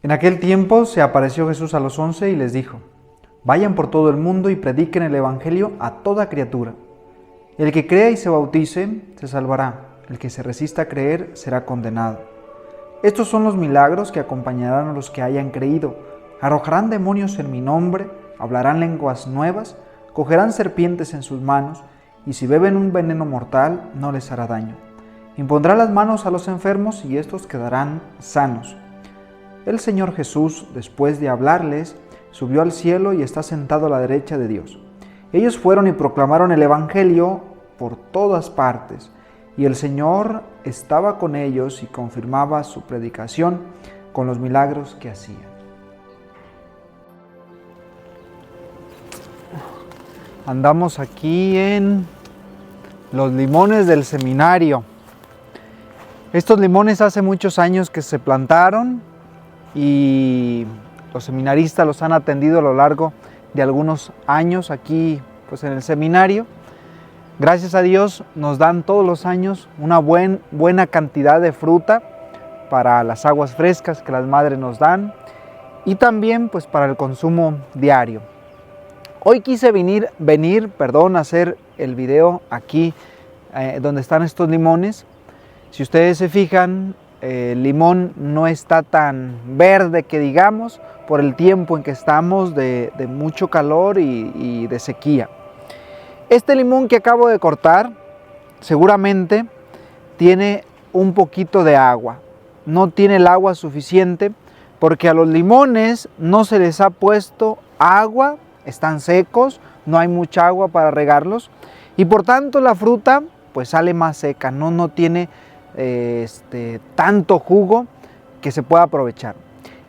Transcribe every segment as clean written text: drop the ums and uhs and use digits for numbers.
En aquel tiempo se apareció Jesús a los 11 y les dijo: Vayan por todo el mundo y prediquen el Evangelio a toda criatura. El que crea y se bautice se salvará, el que se resista a creer será condenado. Estos son los milagros que acompañarán a los que hayan creído: arrojarán demonios en mi nombre, hablarán lenguas nuevas, cogerán serpientes en sus manos, y si beben un veneno mortal no les hará daño. Impondrán las manos a los enfermos y estos quedarán sanos. El Señor Jesús, después de hablarles, subió al cielo y está sentado a la derecha de Dios. Ellos fueron y proclamaron el Evangelio por todas partes, y el Señor estaba con ellos y confirmaba su predicación con los milagros que hacían. Andamos aquí en los limones del seminario. Estos limones hace muchos años que se plantaron y los seminaristas los han atendido a lo largo de algunos años aquí pues en el seminario. Gracias a Dios nos dan todos los años una buena cantidad de fruta para las aguas frescas que las madres nos dan y también pues para el consumo diario. Hoy quise venir a hacer el video aquí donde están estos limones. Si ustedes se fijan, el limón no está tan verde que digamos por el tiempo en que estamos de mucho calor y de sequía. Este limón que acabo de cortar seguramente tiene un poquito de agua. No tiene el agua suficiente porque a los limones no se les ha puesto agua, están secos, no hay mucha agua para regarlos y por tanto la fruta pues sale más seca, no tiene tanto jugo que se pueda aprovechar.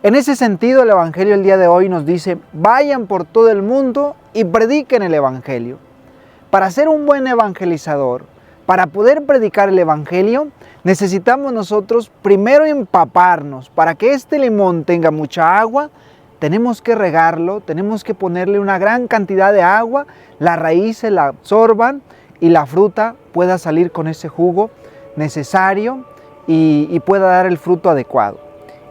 En ese sentido, el Evangelio el día de hoy nos dice: vayan por todo el mundo y prediquen el Evangelio. Para ser un buen evangelizador, para poder predicar el Evangelio, necesitamos nosotros primero empaparnos. Para que este limón tenga mucha agua, tenemos que regarlo, tenemos que ponerle una gran cantidad de agua, las raíces la absorban y la fruta pueda salir con ese jugo necesario y pueda dar el fruto adecuado.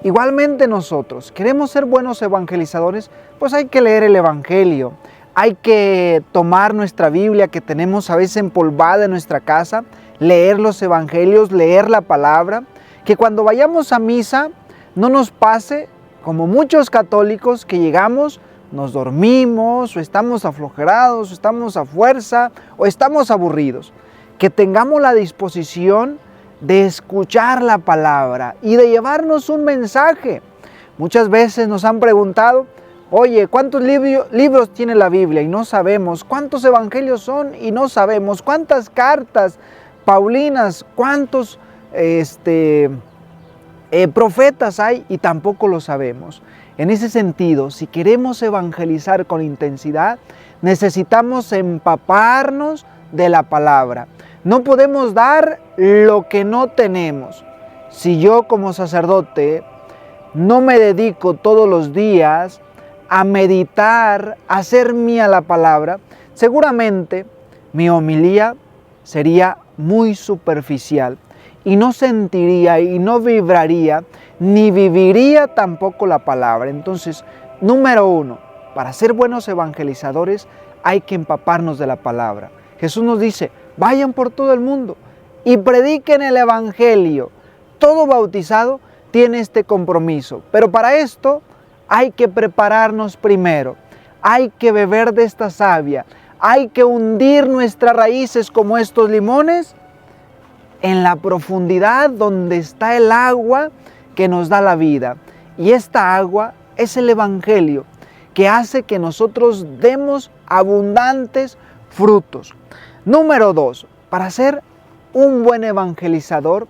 Igualmente nosotros queremos ser buenos evangelizadores, pues hay que leer el Evangelio, hay que tomar nuestra Biblia que tenemos a veces empolvada en nuestra casa, leer los Evangelios, leer la palabra, que cuando vayamos a misa no nos pase como muchos católicos que llegamos, nos dormimos o estamos aflojerados o estamos a fuerza o estamos aburridos. Que tengamos la disposición de escuchar la palabra y de llevarnos un mensaje. Muchas veces nos han preguntado: oye, ¿cuántos libros tiene la Biblia? Y no sabemos. ¿Cuántos evangelios son? Y no sabemos. ¿Cuántas cartas paulinas? ¿Cuántos profetas hay? Y tampoco lo sabemos. En ese sentido, si queremos evangelizar con intensidad, necesitamos empaparnos de la palabra. No podemos dar lo que no tenemos. Si yo como sacerdote no me dedico todos los días a meditar, a hacer mía la palabra, seguramente mi homilía sería muy superficial y no sentiría y no vibraría ni viviría tampoco la palabra. Entonces, número uno, para ser buenos evangelizadores hay que empaparnos de la palabra. Jesús nos dice: vayan por todo el mundo y prediquen el Evangelio. Todo bautizado tiene este compromiso, pero para esto hay que prepararnos primero, hay que beber de esta savia, hay que hundir nuestras raíces como estos limones en la profundidad donde está el agua que nos da la vida. Y esta agua es el Evangelio que hace que nosotros demos abundantes frutos. Número 2, para ser un buen evangelizador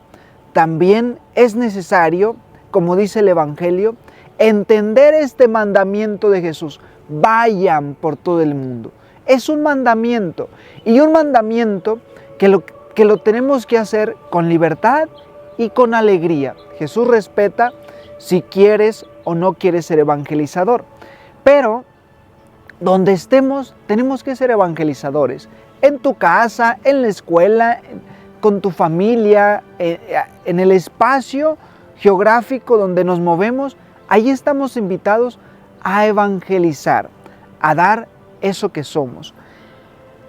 también es necesario, como dice el Evangelio, entender este mandamiento de Jesús: vayan por todo el mundo. Es un mandamiento y un mandamiento que lo tenemos que hacer con libertad y con alegría. Jesús respeta si quieres o no quieres ser evangelizador, pero donde estemos tenemos que ser evangelizadores. En tu casa, en la escuela, con tu familia, en el espacio geográfico donde nos movemos, Ahí estamos invitados a evangelizar, a dar eso que somos.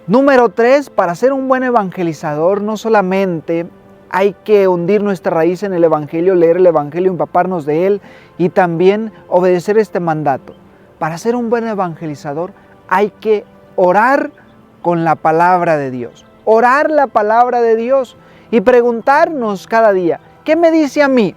Número 3, para ser un buen evangelizador no solamente hay que hundir nuestra raíz en el Evangelio, leer el Evangelio, empaparnos de él y también obedecer este mandato. Para ser un buen evangelizador hay que orar con la palabra de Dios. Orar la palabra de Dios y preguntarnos cada día, ¿qué me dice a mí?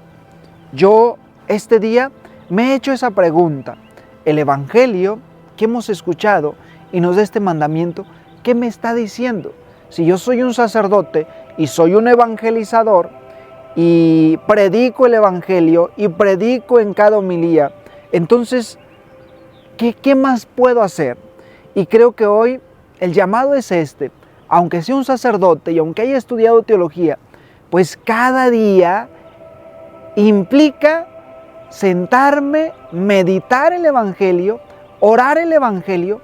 Yo este día me he hecho esa pregunta. El Evangelio que hemos escuchado y nos da este mandamiento, ¿qué me está diciendo? Si yo soy un sacerdote y soy un evangelizador y predico el Evangelio y predico en cada homilía, entonces, ¿qué más puedo hacer? Y creo que hoy el llamado es este, aunque sea un sacerdote y aunque haya estudiado teología, pues cada día implica sentarme, meditar el Evangelio, orar el Evangelio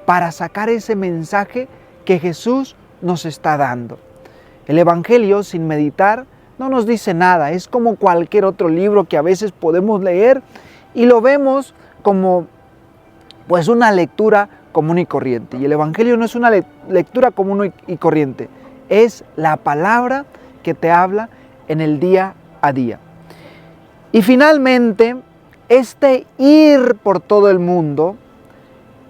para sacar ese mensaje que Jesús nos está dando. El Evangelio sin meditar no nos dice nada, es como cualquier otro libro que a veces podemos leer y lo vemos como pues una lectura común y corriente. Y el Evangelio no es una lectura común y corriente, es la palabra que te habla en el día a día. Y finalmente, este ir por todo el mundo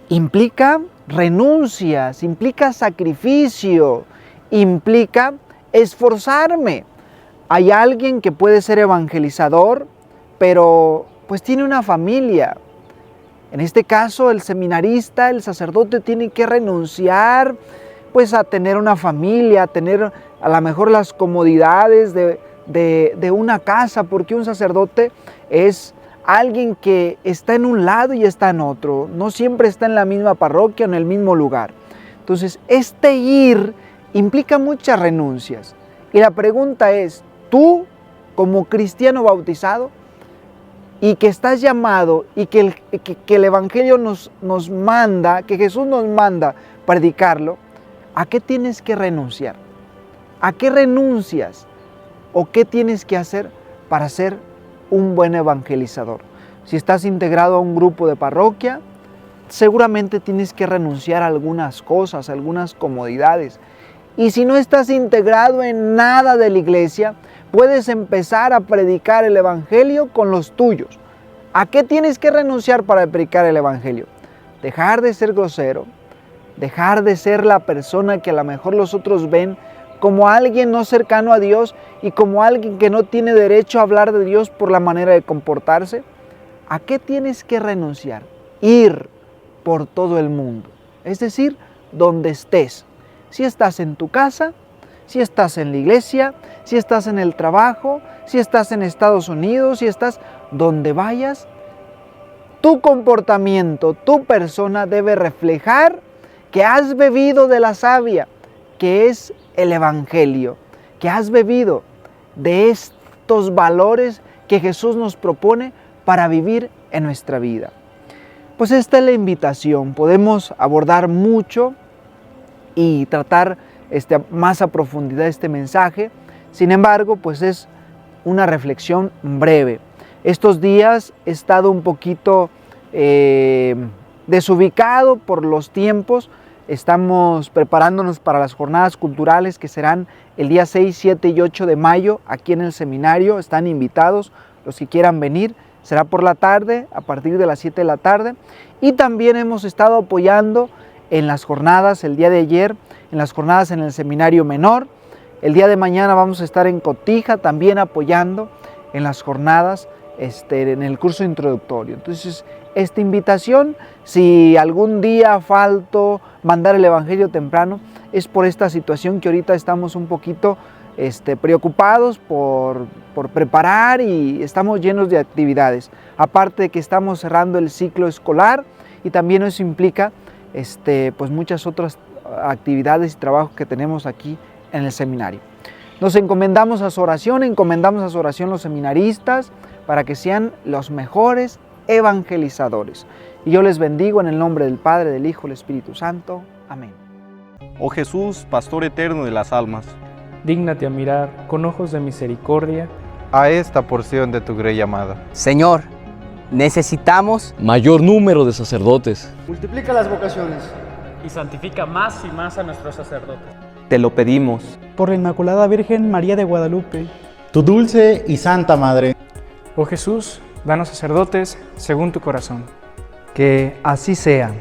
implica renuncias, implica sacrificio, implica esforzarme. Hay alguien que puede ser evangelizador, pero pues tiene una familia. En este caso, el seminarista, el sacerdote tiene que renunciar pues a tener una familia, a tener a lo mejor las comodidades de una casa, porque un sacerdote es alguien que está en un lado y está en otro, no siempre está en la misma parroquia o en el mismo lugar. Entonces, este ir implica muchas renuncias. Y la pregunta es, tú como cristiano bautizado y que estás llamado y que el Evangelio nos manda, que Jesús nos manda predicarlo, ¿a qué tienes que renunciar? ¿A qué renuncias? ¿O qué tienes que hacer para ser un buen evangelizador? Si estás integrado a un grupo de parroquia, seguramente tienes que renunciar a algunas cosas, a algunas comodidades. Y si no estás integrado en nada de la iglesia, puedes empezar a predicar el Evangelio con los tuyos. ¿A qué tienes que renunciar para predicar el Evangelio? Dejar de ser grosero, dejar de ser la persona que a lo mejor los otros ven como alguien no cercano a Dios y como alguien que no tiene derecho a hablar de Dios por la manera de comportarse. ¿A qué tienes que renunciar? Ir por todo el mundo, es decir, donde estés. Si estás en tu casa, si estás en la iglesia, si estás en el trabajo, si estás en Estados Unidos, si estás donde vayas, tu comportamiento, tu persona debe reflejar que has bebido de la savia, que es el Evangelio, que has bebido de estos valores que Jesús nos propone para vivir en nuestra vida. Pues esta es la invitación. Podemos abordar mucho y tratar más a profundidad este mensaje. Sin embargo, pues es una reflexión breve. Estos días he estado un poquito desubicado por los tiempos. Estamos preparándonos para las jornadas culturales que serán el día 6, 7 y 8 de mayo aquí en el seminario. Están invitados los que quieran venir. Será por la tarde, a partir de las 7 de la tarde. Y también hemos estado apoyando en las jornadas, el día de ayer, en las jornadas en el seminario menor. El día de mañana vamos a estar en Cotija también apoyando en las jornadas, en el curso introductorio. Entonces, esta invitación, si algún día falto mandar el Evangelio temprano, es por esta situación que ahorita estamos un poquito preocupados por preparar y estamos llenos de actividades. Aparte de que estamos cerrando el ciclo escolar y también eso implica pues muchas otras actividades y trabajos que tenemos aquí en el seminario. Nos encomendamos a su oración, los seminaristas para que sean los mejores evangelizadores. Y yo les bendigo en el nombre del Padre, del Hijo y del Espíritu Santo. Amén. Oh Jesús, Pastor eterno de las almas, dígnate a mirar con ojos de misericordia a esta porción de tu grey amada. Señor, Necesitamos mayor número de sacerdotes. Multiplica las vocaciones y santifica más y más a nuestros sacerdotes. Te lo pedimos. Por la Inmaculada Virgen María de Guadalupe, tu dulce y santa Madre. Oh Jesús, danos sacerdotes según tu corazón. Que así sea.